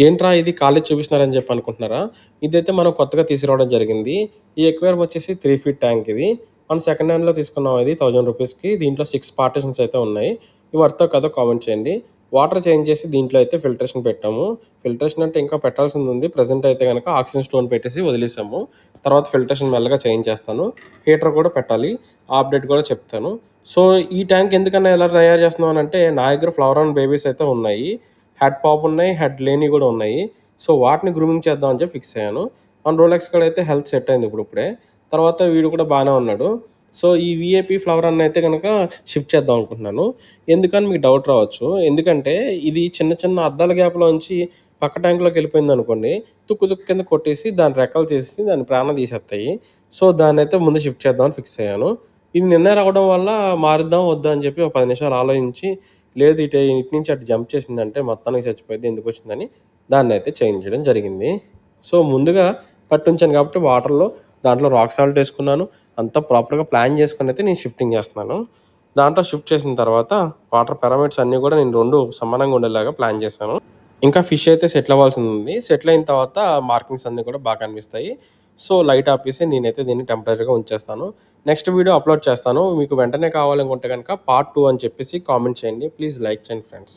ఏంట్రా ఇది కాలేజ్ చూపిస్తున్నారని చెప్పి అనుకుంటున్నారా? ఇదైతే మనం కొత్తగా తీసుకురావడం జరిగింది. ఈ ఎక్వేరియం వచ్చేసి 3 ఫీట్ ట్యాంక్ ఇది. మనం సెకండ్ హ్యాండ్‌లో తీసుకున్నాం ఇది 1000 రూపీస్‌కి. దీంట్లో 6 పార్టిషన్స్ అయితే ఉన్నాయి. ఇవి వర్తో కాదో కామెంట్ చేయండి. వాటర్ చేంజ్ చేసి దీంట్లో అయితే ఫిల్టరేషన్ పెట్టాము. ఫిల్టరేషన్ అంటే ఇంకా పెట్టాల్సింది ఉంది. ప్రెజెంట్ అయితే గనక ఆక్సిజన్ స్టోన్ పెట్టేసి వదిలేసాము. తర్వాత ఫిల్టరేషన్ మెల్లగా చేంజ్ చేస్తాను. హీటర్ కూడా పెట్టాలి. ఆ అప్డేట్ కూడా చెప్తాను. సో, ఈ ట్యాంక్ ఎందుకన్నా ఎలా తయారు చేస్తున్నాం అనంటే నా దగ్గర ఫ్లవర్ ఆన్ బేబీస్ అయితే ఉన్నాయి. హెడ్ పాప్ ఉన్నాయి. హెడ్ లేనివి కూడా ఉన్నాయి. సో, వాటిని గ్రూమింగ్ చేద్దాం అని చెప్పి ఫిక్స్ అయ్యాను. మన రోలెక్స్ కూడా అయితే హెల్త్ సెట్ అయింది ఇప్పుడిప్పుడే. తర్వాత వీడు కూడా బానే ఉన్నాడు. సో, ఈ వీఐపీ ఫ్లవర్ అన్ అయితే గనక షిఫ్ట్ చేద్దాం అనుకుంటున్నాను. ఎందుకని మీకు డౌట్ రావచ్చు. ఎందుకంటే ఇది చిన్న చిన్న అద్దాల గ్యాప్‌లోంచి పక్క ట్యాంక్‌లోకి వెళ్ళిపోయిందనుకోండి, తుక్కు తుక్కు కింద కొట్టేసి దాన్ని రెక్కలు చేసేసి దాని ప్రాణం తీసేస్తాయి. సో, దాన్నైతే ముందు షిఫ్ట్ చేద్దామని ఫిక్స్ అయ్యాను. ఇది నిన్నే రావడం వల్ల మారుద్దాం వద్దా అని చెప్పి ఒక 10 నిమిషాలు ఆలోచించి లేదు ఇటు నుంచి అటు జంప్ చేసిందంటే మొత్తానికి చచ్చిపోద్ది ఎందుకొచ్చిందని దాన్నయితే చేంజ్ చేయడం జరిగింది. సో, ముందుగా పట్టుంచాను కాబట్టి వాటర్‌లో దాంట్లో రాక్ సాల్ట్ ఏసుకున్నాను. అంతా ప్రాపర్‌గా ప్లాన్ చేసుకొనైతే నేను షిఫ్టింగ్ చేస్తున్నాను. దాంట్లో షిఫ్ట్ చేసిన తర్వాత వాటర్ పిరమిడ్స్ అన్నీ కూడా నేను 2 సమానంగా ఉండేలాగా ప్లాన్ చేశాను. ఇంకా ఫిష్ అయితే సెటిల్ అవ్వాల్సింది ఉంది. సెటిల్ అయిన తర్వాత మార్కింగ్స్ అన్నీ కూడా బాగా కనిపిస్తాయి. సో, లైట్ ఆపేసి నేనైతే దీన్ని టెంపరరీగా ఉంచేస్తాను. నెక్స్ట్ వీడియో అప్లోడ్ చేస్తాను. మీకు వెంటనే కావాలనుకుంటే గనక పార్ట్ 2 అని చెప్పేసి కామెంట్ చేయండి. ప్లీజ్ లైక్ చేయండి ఫ్రెండ్స్.